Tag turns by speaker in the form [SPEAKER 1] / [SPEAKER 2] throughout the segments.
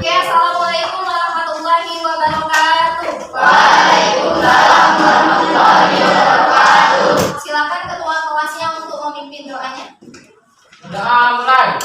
[SPEAKER 1] Oke, assalamualaikum warahmatullahi wabarakatuh.
[SPEAKER 2] Waalaikumsalam warahmatullahi wabarakatuh.
[SPEAKER 1] Silakan ketua kelasnya untuk memimpin doanya.
[SPEAKER 2] Doa mulai.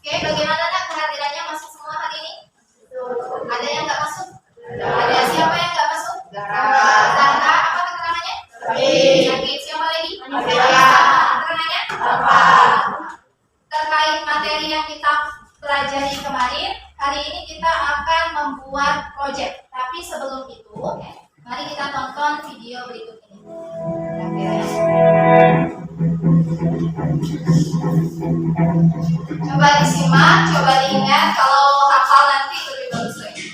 [SPEAKER 1] Oke, bagaimana nak kehadirannya masuk semua hari ini? Ada yang nggak masuk? Ada siapa yang nggak masuk? Zahra, apa keterangannya? Sakit. Siapa lagi? Keterangannya? Terkait materi yang kita pelajari kemarin, hari ini kita akan membuat proyek. Tapi sebelum itu, mari kita tonton video berikut ini. Coba disimak, coba diingat, kalau hafal nanti lebih bagus lagi.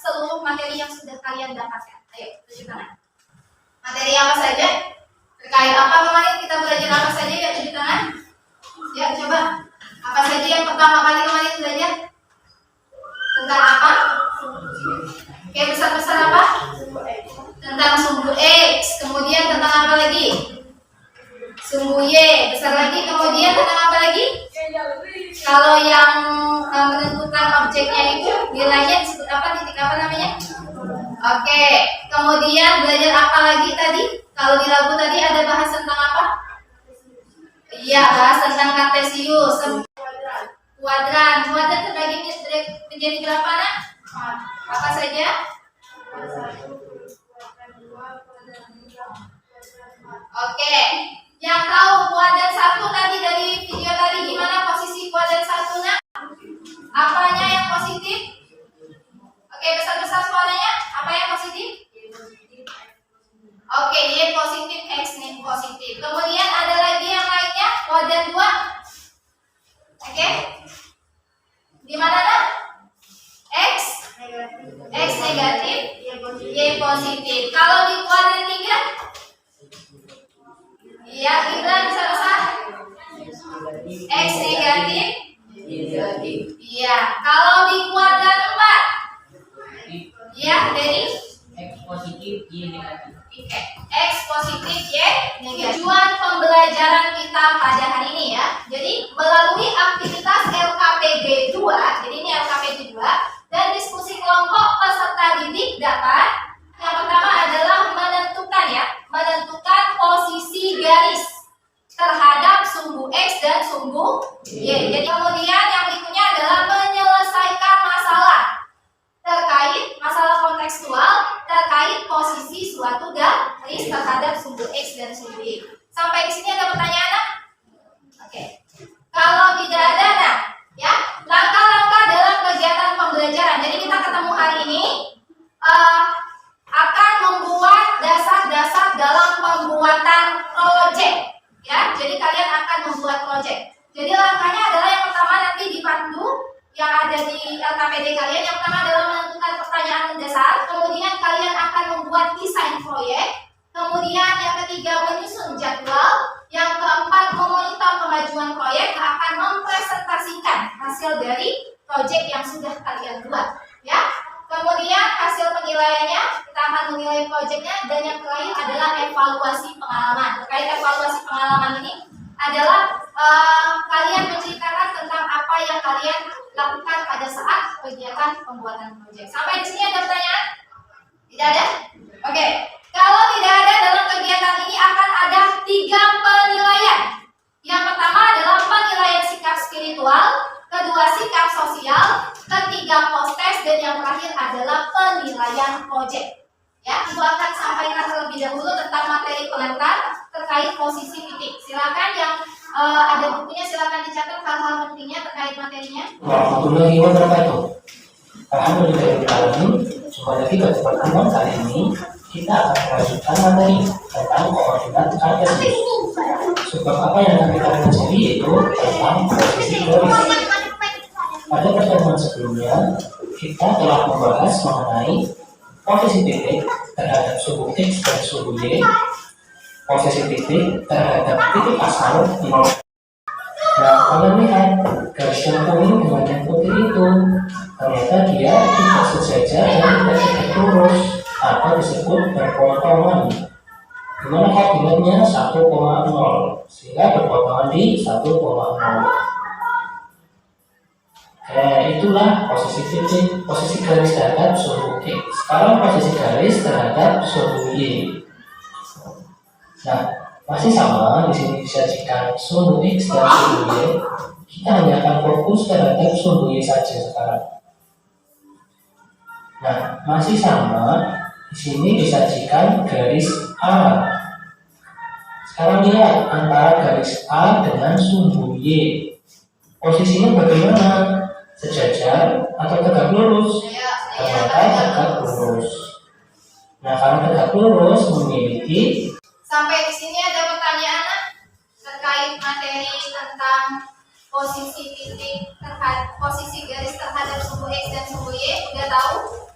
[SPEAKER 1] Seluruh materi yang sudah kalian dapatkan. Ayo, tunjuk tangan. Materi apa saja? Terkait apa kemarin kita belajar apa saja? Ya, tunjuk tangan. Ya, coba. Apa saja yang pertama kali kemarin belajar? Tentang apa? Oke, besar-besar apa? Tentang sumbu X. Kemudian tentang apa lagi? Sumbu Y. Besar lagi. Kemudian tentang apa lagi? Kalau yang menentukan objeknya itu nilainya disebut apa? Titik apa namanya? Oke. Kemudian belajar apa lagi tadi? Kalau di lagu tadi ada bahas tentang apa? Iya, bahas tentang kartesius. Kuadran. Kuadran terbagi menjadi berapa, nak? Apa saja? Oke. Yang tahu kuadran 1 tadi dari video tadi gimana posisi kuadran 1, nak? Apanya yang positif? Oke, besar-besar suaranya. Apa yang positif? Oke, Y positif, X positif. Kemudian ada lagi yang lainnya, kuadran 2. Oke. Gimana, nak? X negatif, Y positif. Kalau di kuadran 3? Iya, Gibran besar-besar. X negatif. Iya. Kalau di kuadran 4? Iya, dari
[SPEAKER 2] X positif, Y negatif.
[SPEAKER 1] Oke. X positif, Y negatif. Tujuan pembelajaran kita pada hari ini ya. Jadi melalui aktivitas LKPD 2. Jadi ini LKPD 2 dan diskusi kelompok peserta didik dapat yang pertama adalah menentukan posisi garis terhadap sumbu X dan sumbu Y. Jadi kemudian yang berikutnya adalah menyelesaikan masalah terkait masalah kontekstual terkait posisi suatu garis terhadap sumbu X dan sumbu Y. Sampai di sini ada pertanyaan, nak? Oke. Kalau tidak ada, nak, ya, langkah-langkah dalam kegiatan pembelajaran. Jadi kita ketemu hari ini akan membuat dasar-dasar dalam pembuatan proyek. Ya, jadi kalian akan membuat proyek. Jadi langkahnya adalah yang pertama nanti dipandu yang ada di LKPD kalian. Yang pertama adalah menentukan pertanyaan mendasar. Kemudian kalian akan membuat desain proyek. Kemudian yang ketiga menyusun jadwal. Yang keempat memonitor kemajuan proyek, akan mempresentasikan hasil dari proyek yang sudah kalian buat. Ya. Kemudian hasil penilaiannya, kita akan menilai proyeknya, dan yang terakhir adalah evaluasi pengalaman. Terkait evaluasi pengalaman ini adalah kalian menceritakan tentang apa yang kalian lakukan pada saat kegiatan pembuatan proyek. Sampai di sini ada pertanyaan? Tidak ada? Oke. Kalau tidak ada, dalam kegiatan ini akan ada 3 penilaian. Yang pertama adalah penilaian sikap spiritual, kedua sikap sosial, ketiga post-test, dan yang terakhir adalah penilaian proyek. Ya, Ibu akan sampaikan terlebih dahulu tentang materi pengantar terkait posisi titik. Silakan yang ada bukunya, silakan dicatat hal-hal pentingnya terkait materinya.
[SPEAKER 3] Waktunya gimana berapa itu? Alhamdulillah jumpa lagi pada pertemuan kali ini kita akan melanjutkan materi tentang koordinat kartesius. Sebab apa yang akan kita pelajari yaitu tentang posisi garis. Pada pertemuan sebelumnya kita telah membahas mengenai posisi titik terhadap suhu X dan suhu Y, posisi titik terhadap titik asal. Nah, kalian lihat garis yang kuning dengan yang putih itu ternyata dia tidak sejajar dan tidak tegak lurus atau disebut berpotongan. Dimana koordinatnya 1,0 sehingga berpotongan di 1,0. Itulah posisi titik, posisi garis terhadap suhu X. Sekarang posisi garis terhadap suhu Y. Nah, masih sama, di sini disajikan suhu X dan suhu Y. Kita hanya akan fokus terhadap suhu Y saja sekarang. Nah, masih sama, di sini disajikan garis A. Sekarang lihat antara garis A dengan suhu Y. Posisinya bagaimana? Sejajar atau tegak lurus? Ternyata tegak lurus. Nah, karena tegak lurus memiliki.
[SPEAKER 1] Sampai di sini ada pertanyaan terkait materi tentang posisi titik terhadap posisi garis terhadap suhu X dan suhu Y. Udah tahu?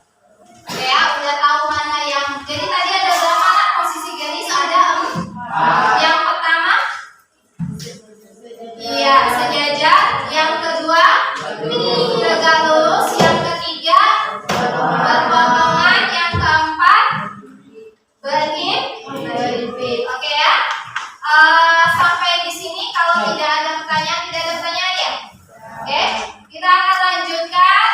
[SPEAKER 1] Ya, udah tahu mana yang. Jadi tadi ada berapa posisi garis? Ada 4. Yang pertama, iya sejajar. Yang kedua, tegak lurus. Yang ketiga, berpotongan. Yang keempat, berhimpit. Oke ya. Sampai di sini kalau tidak ada pertanyaan ya. Oke, kita akan lanjutkan.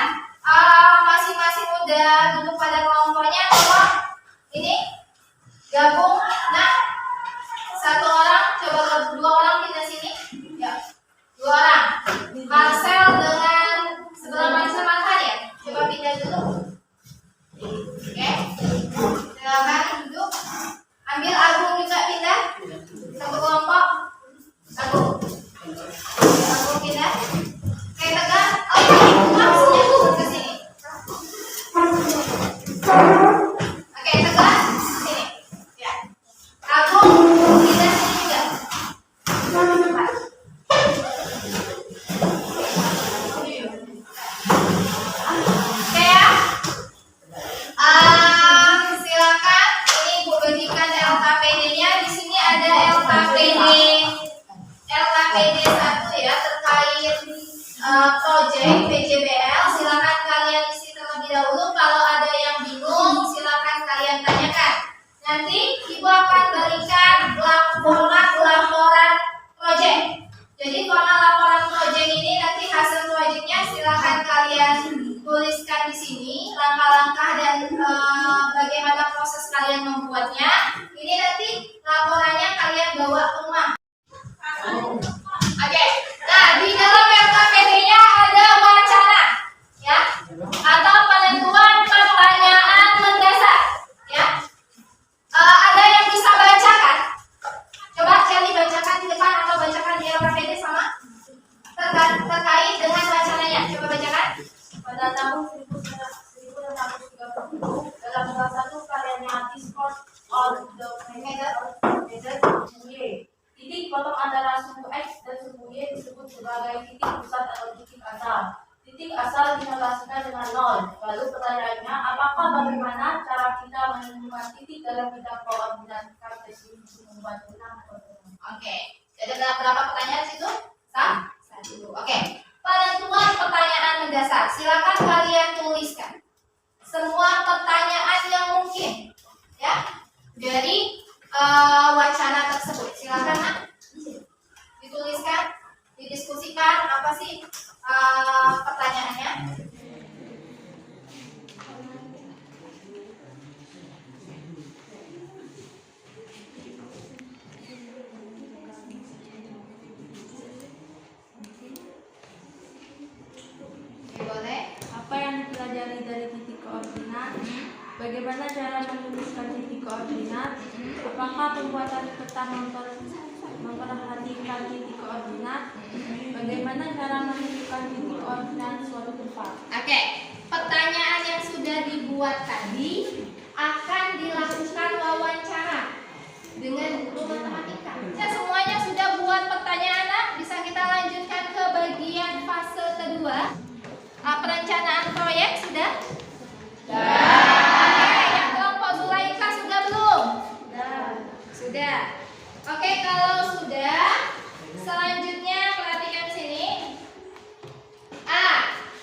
[SPEAKER 1] Masing-masing udah duduk pada kelompoknya. Tolong ini gabung. Nah, 1 orang, coba 2 orang pindah sini. Ya, 2 orang. Marcel dengan sebelah Marcel makan ya. Coba pindah dulu. Oke, silakan duduk. Ambil Agung juga pindah. Satu kelompok. Agung pindah. Oke, Tegar. Maksudnya turun ke sini. Oke, Tegar sini. Ya. Agung pindah sini juga. Oke ya. Silakan. Ini Ibu bagikan LKPD-nya. Di sini ada LKPD 1 ya, terkait proyek PJBL. Silakan kalian isi terlebih dahulu. Kalau ada yang bingung, silakan kalian tanyakan. Nanti Ibu akan berikan laporan proyek. Jadi format laporan proyek ini nanti hasil proyeknya silakan kalian tuliskan di sini langkah-langkah dan bagaimana proses kalian membuatnya. Ini nanti laporannya kalian bawa ke rumah. Oke. Nah, di dalam LKPD-nya ada wacana ya, atau penentuan pertanyaan mendasar ya. Ada yang bisa bacakan? Coba Celi bacakan di depan atau bacakan di LKPD sama terkait dengan wacananya. Coba bacakan.
[SPEAKER 4] Pada tahun 1930 dalam salah satu karyanya Discourse on the Method Y, titik potong antara suhu X dan suhu Y disebut sebagai titik pusat atau titik asal. Titik asal dinotasikan dengan 0. Lalu pertanyaannya, apakah bagaimana cara kita menemukan titik dalam bidang koordinat kartesius untuk membuat benang koordinat?
[SPEAKER 1] Oke. Ada berapa pertanyaan di situ? 1. Oke. Penentuan pertanyaan mendasar. Silakan kalian tuliskan. semua pertanyaan yang mungkin ya dari wacana tersebut. Silakan Nak, dituliskan, didiskusikan apa sih pertanyaannya. Boleh.
[SPEAKER 4] Apa yang dipelajari dari titik koordinat? Bagaimana cara menuliskan titik koordinat? Apakah pembuatan peta memperhatikan titik koordinat? Bagaimana cara menentukan titik koordinat suatu tempat?
[SPEAKER 1] Oke, pertanyaan yang sudah dibuat tadi akan dilakukan wawancara dengan guru matematika. Ya, semuanya sudah buat pertanyaan, Nak. Bisa kita lanjutkan ke bagian fase kedua. Perencanaan proyek sudah? Oke, yang kelompok Zulaika sudah belum? Sudah. Oke, kalau sudah, selanjutnya perhatikan sini.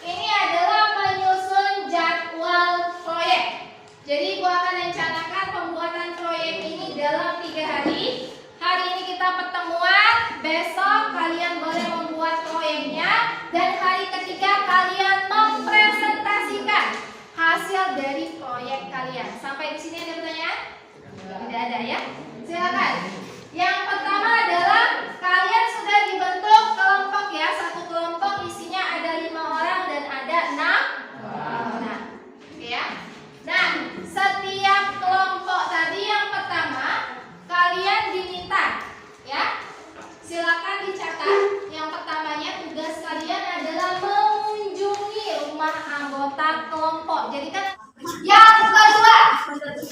[SPEAKER 1] Ini adalah menyusun jadwal proyek. Jadi gua akan rencanakan pembuatan proyek ini dalam 3 hari. Hari ini kita pertemuan, besok kalian boleh membuat proyeknya, dan hari ketiga kalian mempresentasikan hasil dari proyek kalian. Sampai di sini ada pertanyaan? Tidak ada ya? Silakan. Yang pertama adalah kalian sudah dibentuk kelompok ya. Satu kelompok isinya ada 5 orang dan ada 6 orang. Oke ya. Nah, setiap kelompok tadi yang pertama kalian diminta ya. Silakan dicatat. Yang pertamanya tugas kalian adalah mengunjungi rumah anggota kelompok. Jadi kan yang kedua,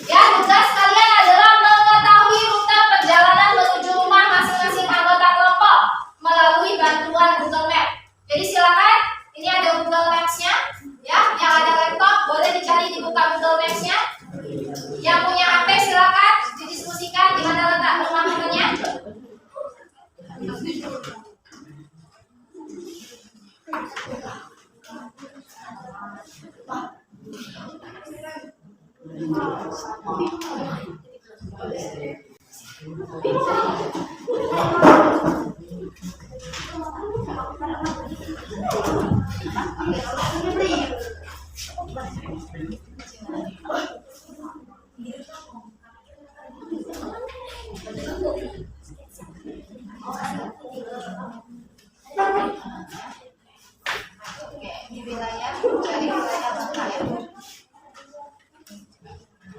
[SPEAKER 1] ya tugas kalian adalah mengetahui rute perjalanan menuju rumah masing-masing anggota kelompok melalui bantuan Google Map. Jadi silakan, ini ada Google Maps-nya, ya. Yang ada laptop boleh dicari, dibuka Google Maps-nya. Yang punya HP silakan didiskusikan di mana letak rumah temannya. Di wilayah Bangka ya.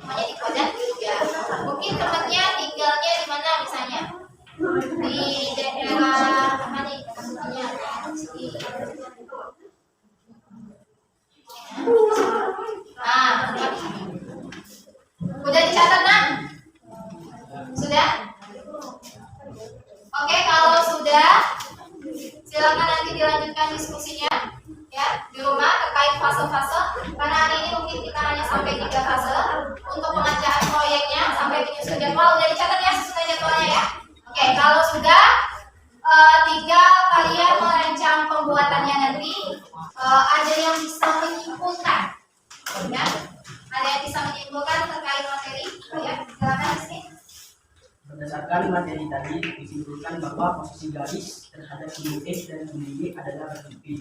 [SPEAKER 1] Namanya di Kodam ya. Mungkin temannya tinggalnya di mana misalnya? Di daerah mana nih? Udah dicatat Nak? Sudah? Oke, kalau sudah silakan nanti dilanjutkan diskusinya ya di rumah terkait fase-fase, karena hari ini mungkin kita hanya sampai 3 fase untuk pengerjaan proyeknya sampai penyusun jadwal. Udah dicatat ya susunan jadwalnya ya. Oke, kalau sudah tinggal kalian merancang pembuatannya nanti. Ada yang bisa menyimpulkan ya, ada yang bisa menyimpulkan terkait materi ya, silakan di sini.
[SPEAKER 5] Berdasarkan materi tadi disimpulkan bahwa posisi garis terhadap sudut X dan sudut Y adalah bertubi,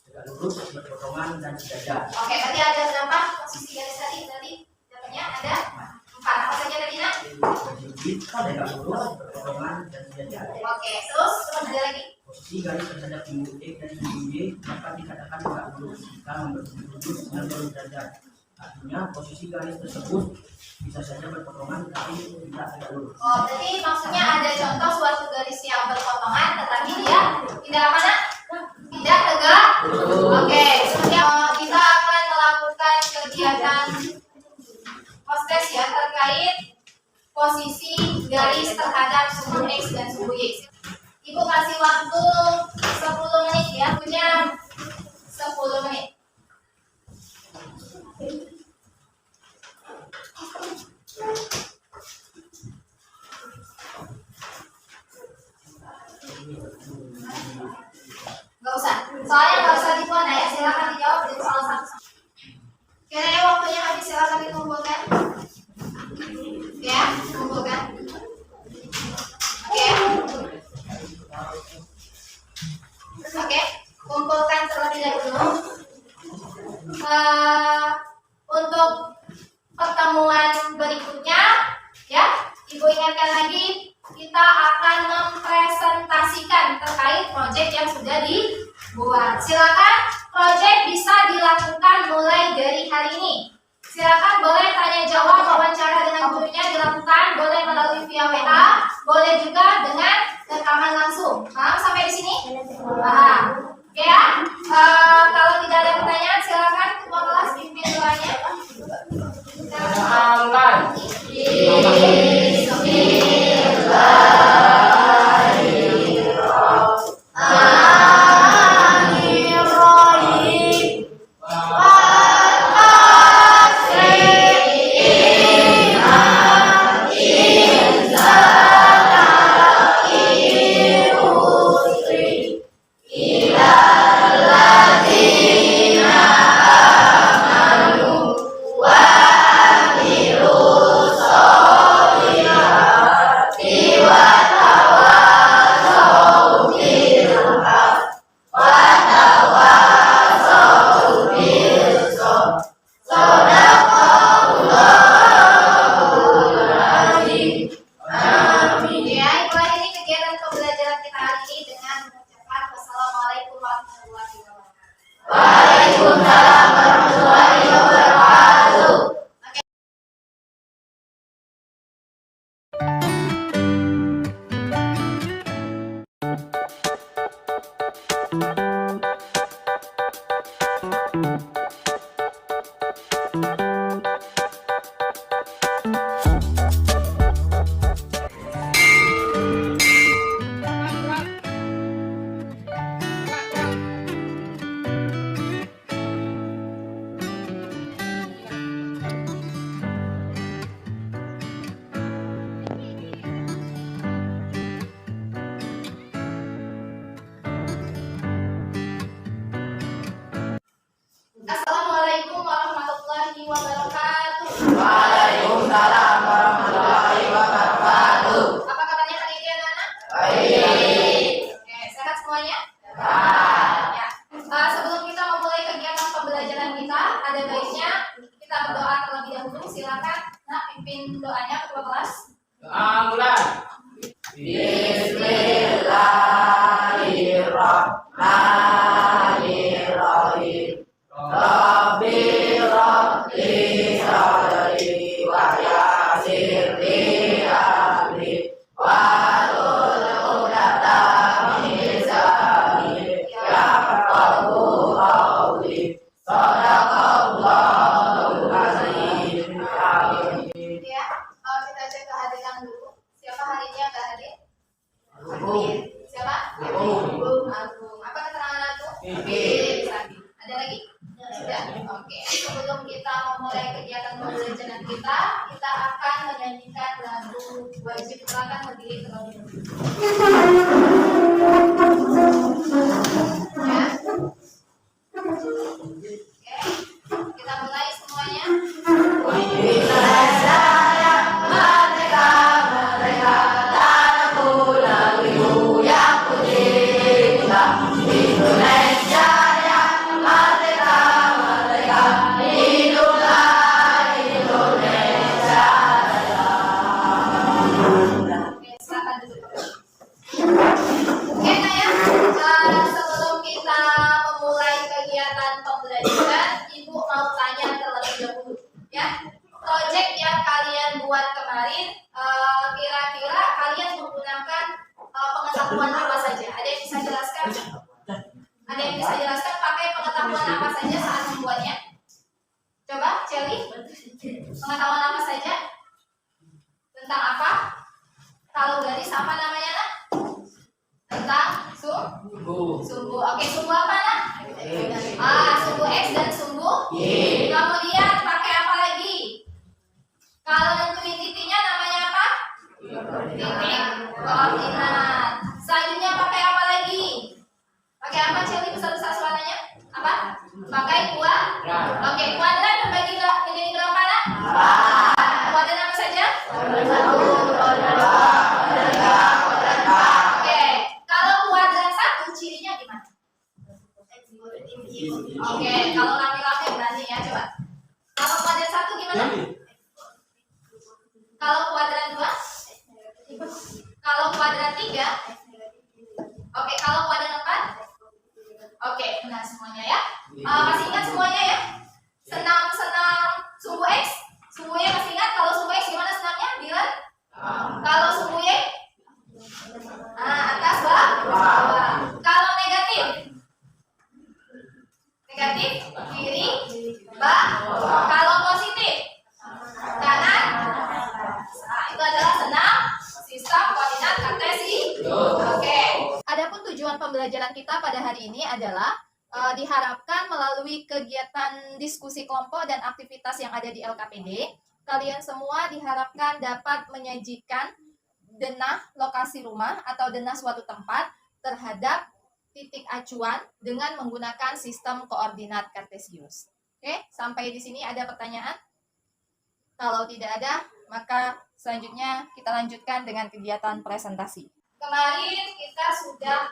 [SPEAKER 5] tegak lurus, berpotongan dan sejajar.
[SPEAKER 1] Oke, berarti ada berapa posisi garis tadi? Dapatnya ada 4. Apa saja tadi Nak?
[SPEAKER 5] Bertubi, tegak lurus, berpotongan dan sejajar.
[SPEAKER 1] Oke, terus ada lagi.
[SPEAKER 5] Posisi garis terhadap sudut X dan sudut Y dapat dikatakan tegak lurus jika membentuk lurus dan bersejajar. Artinya posisi garis tersebut bisa saja berpotongan tapi tidak tegak lurus.
[SPEAKER 1] Oh, berarti maksudnya ada contoh suatu garis yang berpotongan tetapi dia tidak apa Nak? Tidak tegak. Oke, kita akan melakukan kegiatan postes ya terkait posisi garis terhadap sumbu X dan sumbu Y. Ibu kasih waktu 10 menit ya, punya 10 menit. Gak usah, soalnya gak usah dibuat ya, silakan dijawab dari soal 1. Kayaknya waktunya untuk pertemuan berikutnya, ya, Ibu ingatkan lagi, kita akan mempresentasikan terkait proyek yang sudah dibuat. Silakan, proyek bisa dilakukan mulai dari hari ini. Silakan boleh tanya jawab, wawancara dengan gurunya dilakukan, boleh melalui via WA, boleh juga dengan rekaman langsung. Paham sampai di sini? Paham. Oke ya. Kalau tidak ada pertanyaan, silakan ketua kelas pimpin doanya. Assalamualaikum warahmatullahi wabarakatuh.
[SPEAKER 2] Waalaikumsalam warahmatullahi wabarakatuh.
[SPEAKER 1] Apa kabarnya hari ini anak-anak?
[SPEAKER 2] Baik.
[SPEAKER 1] Oke, sehat semuanya?
[SPEAKER 2] Sehat.
[SPEAKER 1] Ya. Sebelum kita memulai kegiatan pembelajaran kita, ada baiknya kita berdoa terlebih dahulu. Silakan, nak pimpin doanya ketua kelas.
[SPEAKER 2] Doa mulai. Bismillahirrahmanirrahim. Rabbi rabbi sadri wa yassirli amri wahlul 'uqdatam min lisani yafqahu qawli. Shadaqallahul azim. Amin.
[SPEAKER 1] Ya, kita cek kehadiran dulu. Siapa hari ini yang nggak hadir?
[SPEAKER 2] Agung.
[SPEAKER 1] Siapa?
[SPEAKER 2] Agung.
[SPEAKER 1] Agung. Apa keterangan Agung?
[SPEAKER 2] Pipit.
[SPEAKER 1] Ada lagi? Sudah. Oke. Sebelum kita memulai kegiatan pembelajaran kita akan menyanyikan lagu wajib silakan berdiri terlebih dahulu. Ya. Oke. Kita mulai semuanya. Oke, silakan duduk. Oke, Kak ya. Sebelum kita memulai kegiatan pembelajaran, Ibu mau tanya terlebih dahulu, ya. Proyek yang kalian buat kemarin, kira-kira kalian menggunakan pengetahuan apa saja? Ada yang bisa jelaskan? Ada yang bisa jelaskan pakai pengetahuan apa saja saat membuatnya? Coba, Celi. Pengetahuan apa saja? Tentang apa? Kalau gadis apa namanya, nak? Tentang sumbu. Oke, sumbu apa, nak? Sumbu X dan sumbu Y. Kemudian pakai apa lagi? Kalau nentuin titiknya namanya apa? Titik koordinat. Selanjutnya pakai apa lagi? Pakai apa, Celi? Besar-besar suaranya? Apa? Pakai kuadrat. Oke, kuadrat terbagi menjadi berapa, nak? Kuadrat apa saja? Oke, kalau kuadrat 1 cirinya gimana? Oke, kalau laki-laki berarti Kalau kuadran 2? Kalau kuadran 3? Oke, kalau kuadran 4? Oke, nah semuanya ya. Masih ingat semuanya ya? Senam sumbu X? Sumbunya masih ingat? Kalau sumbu X gimana senamnya? Dilan? Kalau sumbu Y? Atas bawah. Kalau negatif? Negatif? Kiri? Bawah. Kalau positif? Kanan? Nah, itu adalah senam sistem koordinat kartesius. Oke. Adapun tujuan pembelajaran kita pada hari ini adalah diharapkan melalui kegiatan diskusi kelompok dan aktivitas yang ada di LKPD, kalian semua diharapkan dapat menyajikan denah lokasi rumah atau denah suatu tempat terhadap titik acuan dengan menggunakan sistem koordinat kartesius. Oke, sampai di sini ada pertanyaan? Kalau tidak ada, maka selanjutnya kita lanjutkan dengan kegiatan presentasi. Kemarin kita sudah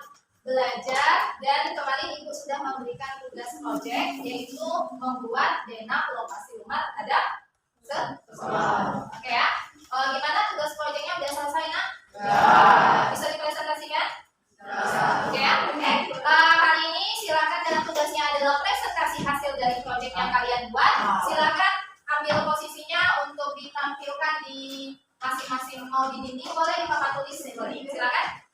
[SPEAKER 1] belajar dan kemarin Ibu sudah memberikan tugas proyek yaitu membuat denah lokasi rumah terhadap seseorang. Oke ya. Gimana tugas proyeknya udah selesai nak? Bisa dipresentasikan? Oke ya. Hari ini silakan dalam tugasnya adalah presentasi hasil dari proyek yang kalian buat. Silakan ambil posisinya untuk ditampilkan di masing-masing, mau di dinding boleh, di papan tulis boleh. Silakan.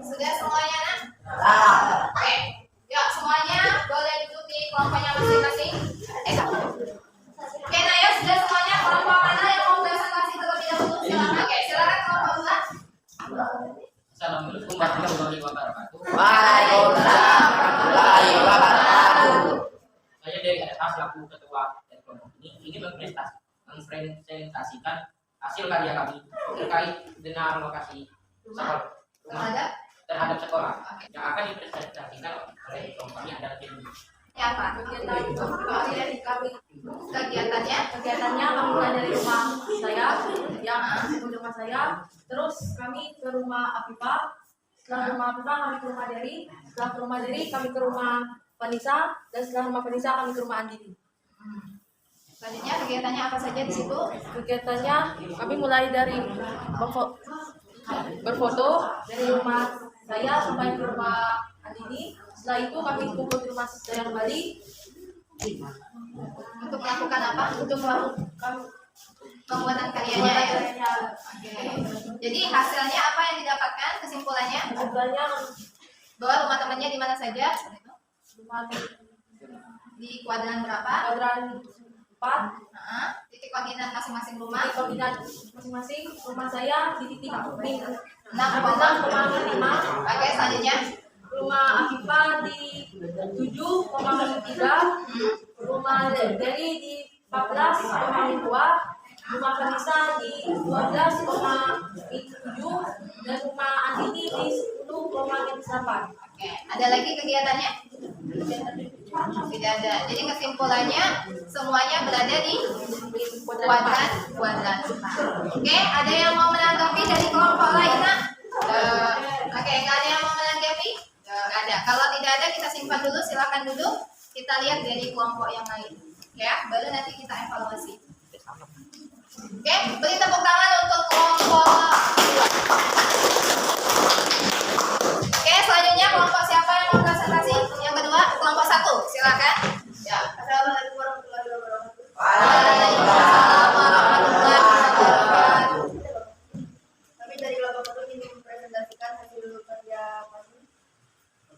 [SPEAKER 1] Sudah semuanya nak? Oke. Ya semuanya boleh duduk di kelompoknya masing-masing. Oke, nah ya sudah semuanya, kelompok mana yang mau presentasi terlebih dahulu? Silakan. Oke, silakan kelompok 2.
[SPEAKER 5] Assalamualaikum warahmatullahi wabarakatuh.
[SPEAKER 2] Waalaikumsalam warahmatullahi wabarakatuh.
[SPEAKER 5] Saya dari atas selaku ketua dari kelompok ini ingin mempresentasikan hasil karya kami terkait denah lokasi sekolah terhadap sekolah yang akan dipresentasikan oleh kelompok ini adalah tim.
[SPEAKER 1] Ya Pak, kegiatannya
[SPEAKER 4] Kami mulai dari rumah saya, yang di rumah saya, terus kami ke rumah Afifah, setelah rumah Afifah kami ke rumah Dery, setelah ke rumah Dery kami ke rumah Vanessa, dan setelah rumah Vanessa kami ke rumah Andini.
[SPEAKER 1] Selanjutnya kegiatannya apa saja di situ?
[SPEAKER 4] Kegiatannya kami mulai dari berfoto dari rumah saya sampai ke rumah Andini. Setelah itu kami kumpul di rumah saya kembali
[SPEAKER 1] Untuk melakukan apa?
[SPEAKER 4] untuk melakukan
[SPEAKER 1] Pembuatan karyanya ya. Oke. Jadi hasilnya apa yang didapatkan? Kesimpulannya
[SPEAKER 4] kegiatannya
[SPEAKER 1] bahwa rumah temannya di mana saja?
[SPEAKER 4] rumah
[SPEAKER 1] Di kuadran berapa?
[SPEAKER 4] kuadran 4.
[SPEAKER 1] Titik koordinat masing-masing rumah.
[SPEAKER 4] Titik koordinat masing-masing rumah saya di titik min
[SPEAKER 1] 6,5.
[SPEAKER 4] 6,5.
[SPEAKER 1] Oke, selanjutnya
[SPEAKER 4] Rumah Afifah di 7,3. Rumah Dery di 14,2. Rumah Vanessa di 12,7. Dan rumah Andini di 10,8.
[SPEAKER 1] oke, ada lagi kegiatannya? Tidak ada. Jadi kesimpulannya semuanya berada di kuadran. Oke, ada yang mau menanggapi dari kelompok lain nak? Oke, nggak ada yang mau menanggapi? Nggak ada. Kalau tidak ada kita simpan dulu. Silakan duduk. Kita lihat dari kelompok yang lain. Ya, baru nanti kita evaluasi. Oke, beri tepuk tangan untuk kelompok 2. Oke, selanjutnya kelompok siapa yang mau presentasi? Yang kedua, kelompok 1. Silakan. Ya. Assalamualaikum warahmatullahi wabarakatuh. Waalaikumsalam warahmatullahi wabarakatuh.
[SPEAKER 4] Kami dari kelompok 1 ingin mempresentasikan hasil kerja kami.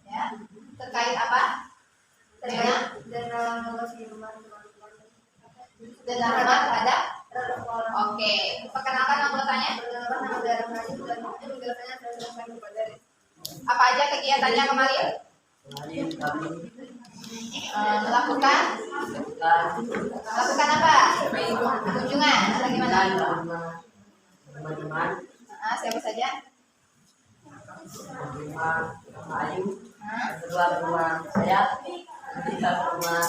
[SPEAKER 1] Ya. Terkait apa? Terkait
[SPEAKER 4] Dan lokasi rumah teman-teman.
[SPEAKER 1] dan rumah terhadap.
[SPEAKER 4] Oke.
[SPEAKER 1] Oke, perkenalkan anggotanya. Apa aja kegiatannya kemarin?
[SPEAKER 2] Kemarin kami
[SPEAKER 1] Melakukan apa? Kunjungan atau gimana?
[SPEAKER 2] rumah teman-teman,
[SPEAKER 1] Siapa saja?
[SPEAKER 2] rumah Ayu, kedua rumah saya, ketiga rumah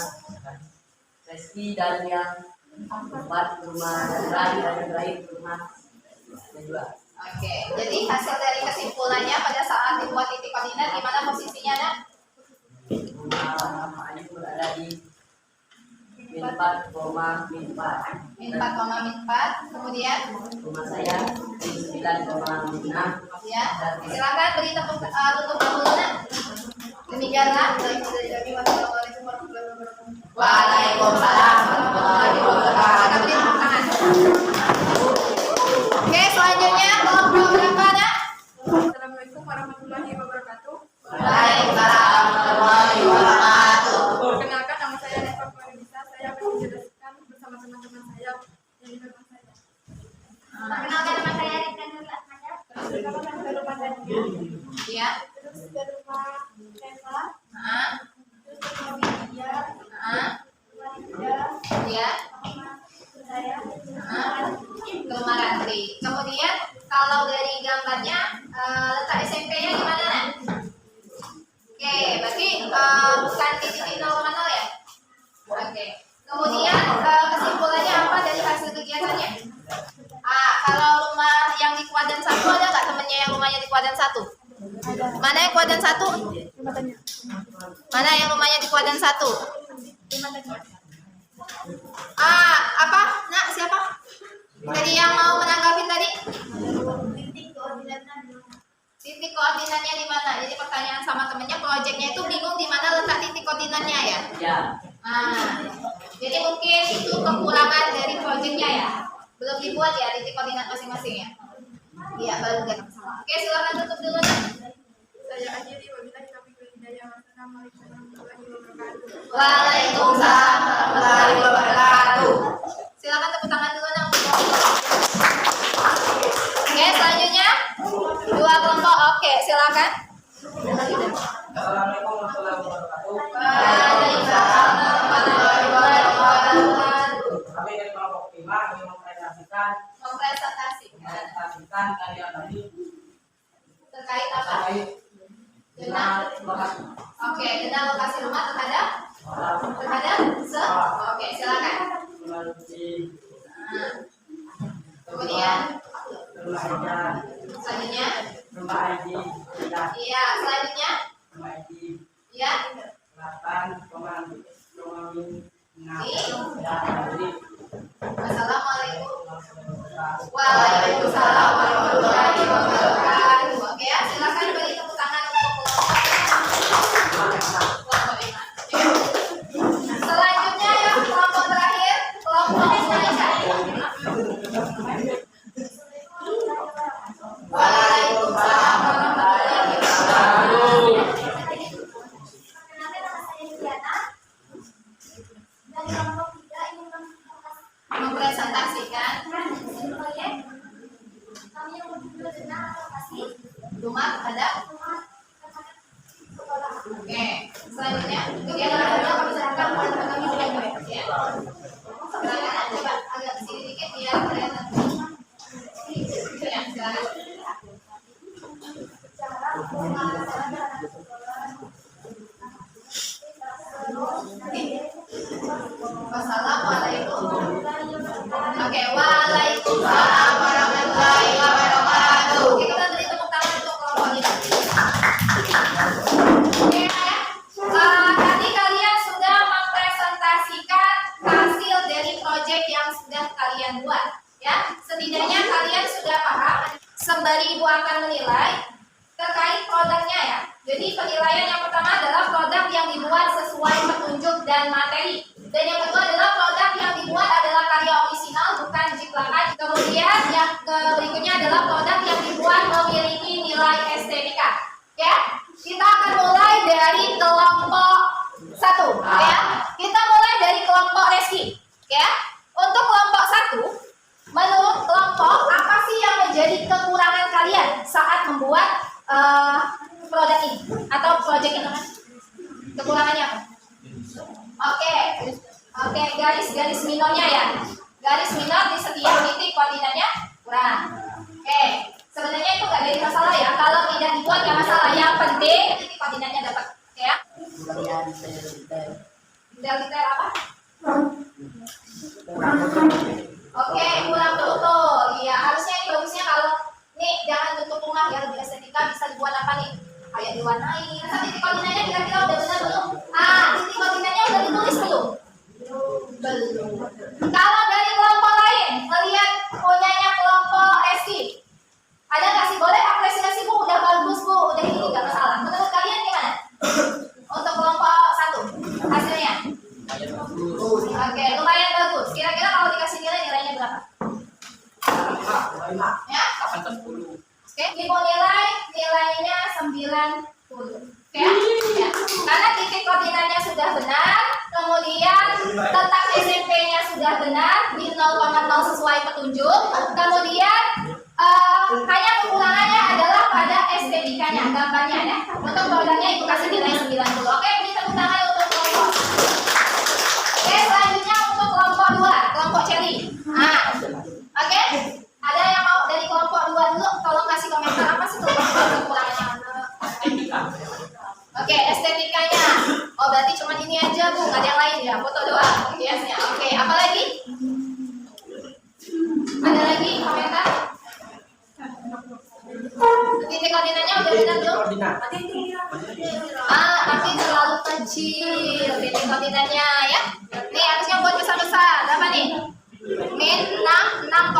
[SPEAKER 2] Reski, dan yang keempat rumah Rai, dan yang terakhir rumah kedua.
[SPEAKER 1] Oke, jadi hasil dari kesimpulannya pada saat dibuat titik koordinat di mana posisinya, Nak?
[SPEAKER 2] Rumah Ayu berada di min 4, min 4.
[SPEAKER 1] Min 4, min 4. Kemudian,
[SPEAKER 2] Rumah saya di 9,6.
[SPEAKER 1] ya, silakan beri tepuk tutup dulu, Nak. Demikianlah.
[SPEAKER 2] Waalaikumsalam warahmatullahi wabarakatuh.
[SPEAKER 1] Beri tepuk tangan. Oke, selanjutnya kelompok berapa, Nak?
[SPEAKER 4] Assalamualaikum warahmatullahi wabarakatuh.
[SPEAKER 2] Waalaikumsalam warahmatullahi wabarakatuh.
[SPEAKER 4] Perkenalkan, nama saya Neva Faridisa. Saya akan menjelaskan bersama teman-teman saya yang di belakang saya.
[SPEAKER 1] Perkenalkan, nama saya Rika Nurul Ahmad.
[SPEAKER 4] Perkenalkan, saya rumah Dania.
[SPEAKER 1] Ya.
[SPEAKER 4] Terus ke rumah Neva.
[SPEAKER 1] Ah,
[SPEAKER 4] Terus ke rumah Widya.
[SPEAKER 1] ah,
[SPEAKER 4] Rumah Widya.
[SPEAKER 1] ya.
[SPEAKER 4] Sama saya.
[SPEAKER 1] Rumah Rantri. Kemudian kalau dari gambarnya letak SMP-nya di mana, Nak? Oke, berarti bukan di titik 0,0 ya? Oke. Kemudian kesimpulannya apa dari hasil kegiatannya? Kalau rumah yang di kuadran 1 ada nggak temennya yang rumahnya di kuadran 1? Mana yang kuadran 1?
[SPEAKER 4] Rumah Dania.
[SPEAKER 1] Mana yang rumahnya di kuadran 1?
[SPEAKER 4] Rumah Dania.
[SPEAKER 1] Apa? Nak, siapa? Tadi yang mau menanggapi tadi?
[SPEAKER 4] Titik koordinatnya di mana?
[SPEAKER 1] Titik koordinatnya di mana? Jadi pertanyaan sama temennya, proyeknya itu bingung di mana letak titik koordinatnya ya?
[SPEAKER 2] Ya,
[SPEAKER 1] Jadi mungkin itu kekurangan dari proyeknya ya? Belum dibuat ya titik koordinat masing-masing ya? Iya, baru kan sama. Oke, silakan tutup dulu. Nak.
[SPEAKER 4] Saya akhiri wabillahi taufiq wal hidayah. Wassalamualaikum warahmatullahi wabarakatuh.
[SPEAKER 1] Waalaikumsalam warahmatullahi wabarakatuh. Silakan tepuk tangan dulu, Nak. Oke, selanjutnya 2 kelompok. Oke, silakan.
[SPEAKER 5] Assalamualaikum warahmatullahi wabarakatuh.
[SPEAKER 1] Waalaikumsalam warahmatullahi wabarakatuh.
[SPEAKER 5] Kami dari kelompok 5 ingin mempresentasikan karya tadi
[SPEAKER 1] Terkait apa?
[SPEAKER 5] terkait dengan lokasi.
[SPEAKER 1] Oke, dengan lokasi rumah terhadap Oke, silakan.
[SPEAKER 5] Melalui
[SPEAKER 1] Kemudian
[SPEAKER 5] rumah saja,
[SPEAKER 1] selanjutnya,
[SPEAKER 5] rumah ID, tidak
[SPEAKER 1] iya, selanjutnya,
[SPEAKER 5] rumah ID
[SPEAKER 1] ya.
[SPEAKER 5] 8,6 dan jadi
[SPEAKER 1] Wassalamualaikum. Waalaikumsalam warahmatullahi wabarakatuh. Oke ya, silakan beri tepuk tangan untuk kelompok 5. Selanjutnya ya, kelompok terakhir, kelompok Malaysia. Waalaikumsalam warahmatullahi wabarakatuh.
[SPEAKER 4] Perkenalkan, nama saya Juliana. Dari kelompok 3 ingin
[SPEAKER 1] Mempresentasikan
[SPEAKER 4] proyek kami yang berdua tentang lokasi
[SPEAKER 1] rumah terhadap.
[SPEAKER 4] rumah sekolah.
[SPEAKER 1] Oke, selanjutnya kegiatan kedua kami serahkan kepada teman kami juga ya. Silakan coba agak kesini dikit biar kelihatan. Ya, silakan.
[SPEAKER 4] Cara pemasaran anak
[SPEAKER 1] Wassalamualaikum. Oke, waalaikumsalam warahmatullahi wabarakatuh. Oke, kita beri tepuk tangan untuk kelompok ini. Oke, ya. Tadi kalian sudah mempresentasikan hasil dari proyek yang sudah kalian buat, ya. Setidaknya kalian sudah paham sembari ibu akan menilai terkait produknya ya. Jadi penilaian yang pertama adalah produk yang dibuat sesuai petunjuk dan materi. Dan yang kedua adalah produk yang dibuat adalah karya orisinal, bukan jiplakan. Kemudian yang berikutnya adalah produk yang dibuat memiliki nilai estetika. Ya, kita akan mulai dari kelompok 1. Ya, kita mulai dari kelompok Reski. Ya, untuk kelompok 1, menurut kelompok apa sih yang menjadi kekurangan kalian saat membuat produk ini atau proyek ini? Kekurangannya apa? Oke, garis minornya ya. Garis minor di setiap titik koordinatnya kurang. Oke, sebenarnya itu nggak jadi masalah ya. Kalau tidak dibuat nggak masalah. Yang penting titik koordinatnya dapat. Oke ya. Detail apa? Oke, kurang betul. Iya, harusnya ini bagusnya kalau nih kayak diwarnai. Nah, titik koordinatnya kira-kira udah benar belum? Ah, titik koordinatnya udah ditulis belum? Belum. Kalau dari kelompok lain, melihat punyanya kelompok Resi, ada nggak sih? Boleh apresiasi Bu, udah bagus Bu, udah ini nggak masalah. Menurut kalian gimana? Untuk kelompok 1 hasilnya? Oke, lumayan bagus. Kira-kira kalau dikasih nilainya berapa? Ya?
[SPEAKER 2] 8/10.
[SPEAKER 1] Oke, Ibu nilainya 90. Oke, ya. Karena titik koordinatnya sudah benar, kemudian letak SMP-nya sudah benar di 0,0 sesuai petunjuk, kemudian hanya kekurangannya adalah pada estetikanya, gambarnya ya. Untuk produknya Ibu kasih nilai 90. Oke, beri tepuk tangan untuk kelompok. Oke, selanjutnya untuk kelompok 2, kelompok Cherry. Nah, oke, ada yang mau dari kelompok 2 dulu? Tolong kasih komentar apa sih kekurangannya? Oke, estetikanya. Oh, berarti cuma ini aja Bu, nggak ada yang lain ya? Foto doang, hiasnya. Oke, apa lagi? Ada lagi komentar? Titik koordinatnya udah benar belum?
[SPEAKER 5] Koordinat.
[SPEAKER 1] Tapi terlalu kecil titik koordinatnya ya. Nih harusnya buat besar-besar. Berapa nih? Min 6,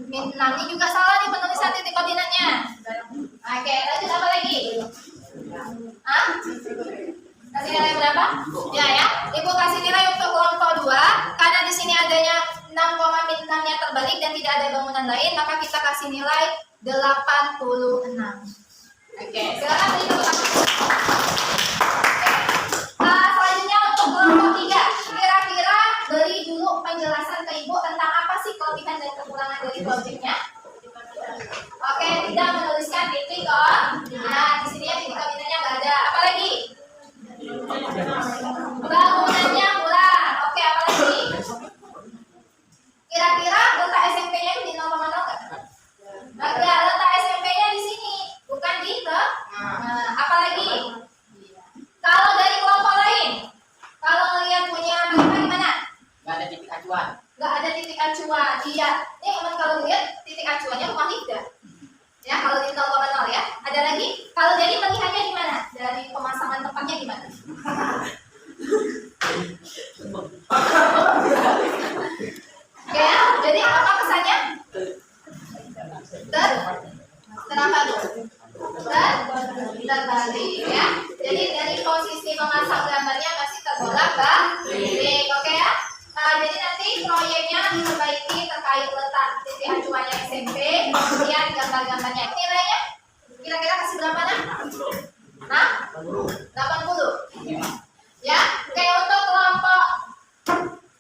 [SPEAKER 1] min 6. Ini juga salah nih penulisan titik koordinatnya. Oke, lanjut apa lagi? Kasih nilai berapa? Ya. Ibu kasih nilai untuk kelompok 2 karena di sini adanya 6, min 6-nya terbalik dan tidak ada bangunan lain, maka kita kasih nilai 86. Oke, silakan beri tepuk tangan. Selanjutnya untuk kelompok 3, kira-kira beri dulu penjelasan ke Ibu tentang apa sih kelebihan dan kekurangan dari proyeknya. Oke, tidak menuliskan titik kok. Nah, di sini titik koordinatnya nggak ada. Apa lagi? Bangunannya kurang. Oke, apa lagi? Kira-kira letak SMP-nya di 0,0 nggak? Nggak, letak SMP-nya di sini, bukan di ke. Apa lagi? Kalau dari kelompok lain, kalau ngelihat punya mereka gimana?
[SPEAKER 2] Nggak ada titik acuan.
[SPEAKER 1] Nggak ada titik acuan. Iya. Nih teman kalau lihat titik acuannya rumah lidah. Ya, kalau di 0,0 ya. Ada lagi? Kalau dari melihatnya gimana? Dari pemasangan tempatnya gimana? Oke ya. Jadi apa kesannya? Kenapa tuh? Terbalik ya. Jadi dari posisi memasang gambarnya masih terbolak-balik. Oke ya. Jadi nanti proyeknya diperbaiki terkait letak titik acuannya SMP, kemudian gambar-gambarnya. Nilainya kira-kira kasih berapa nah? 80. Ya. Oke, untuk kelompok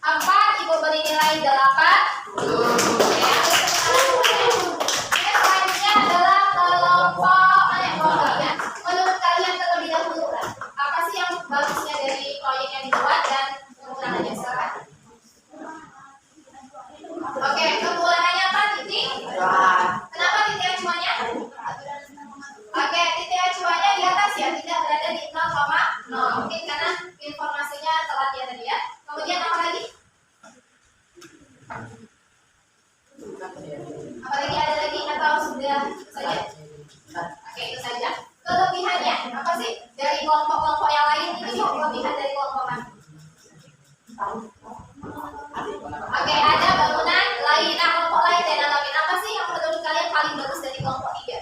[SPEAKER 1] 4 Ibu beri nilai 8. Ya. Selanjutnya adalah kelompok ya. Menurut kalian terlebih dahulu apa sih yang bagusnya dari proyek yang dibuat dan kekurangannya? Silakan. Oke, kekurangannya apa titik? Kenapa titik acuannya? Oke, titik acuannya di atas ya, tidak berada di 0,0. Mungkin karena informasinya telat ya tadi ya. Kemudian apa lagi? Apalagi ada lagi atau sudah saja? Oke, itu saja. Kelebihannya apa sih dari kelompok-kelompok yang lain ini? Yuk, kelebihan dari kelompok mana? Oke, ada bangunan lain. Nah, kelompok lain dan alamin apa sih yang menurut kalian paling bagus dari kelompok 3?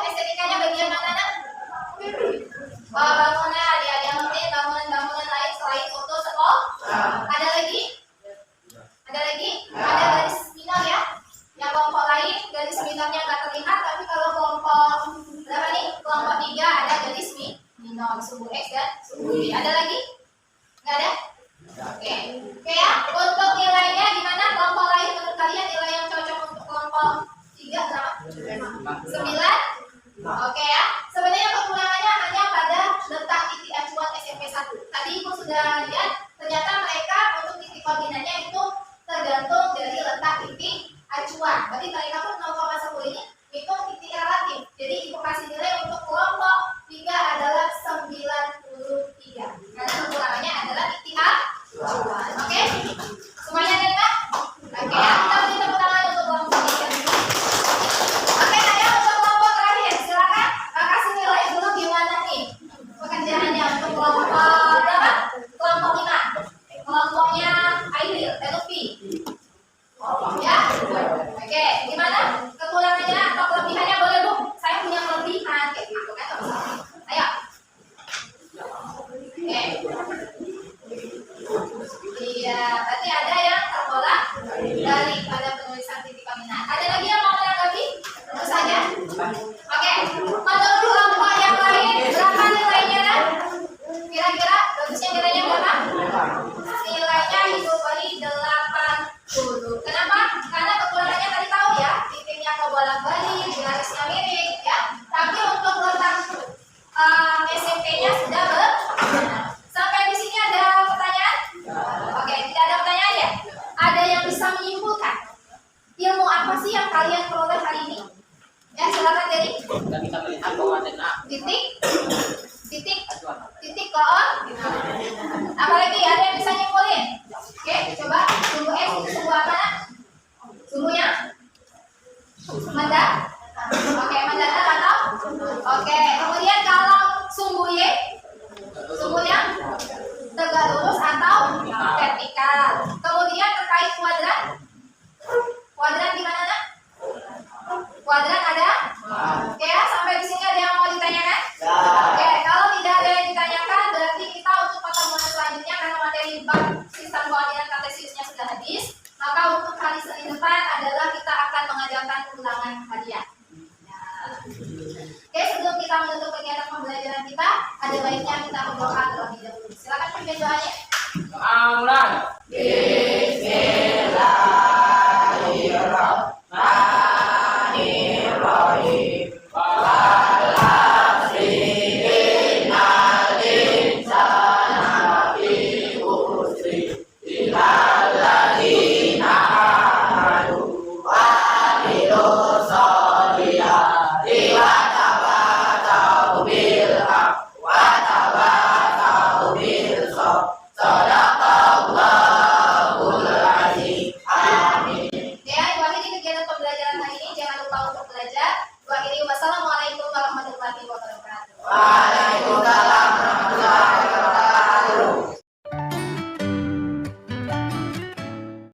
[SPEAKER 1] Estetikanya bagian mana nak? Bangunan, ya dia mungkin bangunan lain selain foto sekolah. Ada lagi? Ada garis minor ya? Yang kelompok lain garis minornya nggak terlihat, tapi kalau kelompok berapa nih? Kelompok 3 ada garis minor, suku X dan suku Y. Ada lagi? Nggak ada? Oke ya. Untuk nilainya gimana? Kelompok lain menurut kalian nilai yang cocok untuk kelompok 3 berapa? 9? Oke ya. Sebenarnya kekurangannya hanya pada letak titik acuan SMP 1. Tadi Ibu sudah lihat, ternyata mereka untuk titik koordinatnya itu tergantung dari letak titik acuan. Berarti mereka pun 0,1 ini itu titik relatif. Jadi Ibu kasih nilai untuk kelompok 3 adalah 93. Karena kekurangannya adalah titik acuan. Oke? Semuanya ada Kak? Oke ya. Kita beri tepuk tangan untuk kelompok 3. Oke, saya untuk kelompok terakhir. Silakan. Ya, oke. Gimana? Kekurangannya atau kelebihannya boleh bu? Saya punya kelebihan kayak gitu kan? Ayo. Oke. Iya, berarti ada yang tertolak daripada penulisan titik minat. Ada lagi yang mau menanggapi? Tentu saja. Oke. Menurut kelompok yang lain berapa nilainya? Nah? Kira-kira bagusnya nilainya berapa? Nilainya Ibu beri 80. Kenapa? Karena kekurangannya tadi tahu ya, titiknya kebolak-balik, garisnya miring, ya. Tapi untuk letak SMP-nya sudah benar. Sampai di sini ada pertanyaan? Oke, tidak ada pertanyaan ya? Ada yang bisa menyimpulkan ilmu apa sih yang kalian peroleh hari ini? Ya, silakan Dedi.
[SPEAKER 2] Kita bisa melihat koordinat
[SPEAKER 1] Titik koordinat. Apalagi ada yang bisa nyimpulin? Oke, coba sumbu X itu sumbu apa? Nak? Sumbunya? Mendatar. Oke, mendatar atau? Oke, kemudian kalau sumbu Y, sumbunya tegak lurus atau vertikal. Kemudian terkait kuadrat, kuadrat di mana nak? Kuadrat ada? Oke, sampai di sini ada yang mau ditanyakan? Oke, kalau tidak ada yang ditanyakan, berarti kita untuk pertemuan selanjutnya karena materi bab sistem koordinat kartesiusnya sudah habis. Maka untuk hari Senin depan adalah kita akan mengajarkan ulangan harian. Oke, sebelum kita menutup kegiatan pembelajaran kita, ada baiknya kita berdoa terlebih dahulu. Silakan pimpin doanya.
[SPEAKER 2] Amin.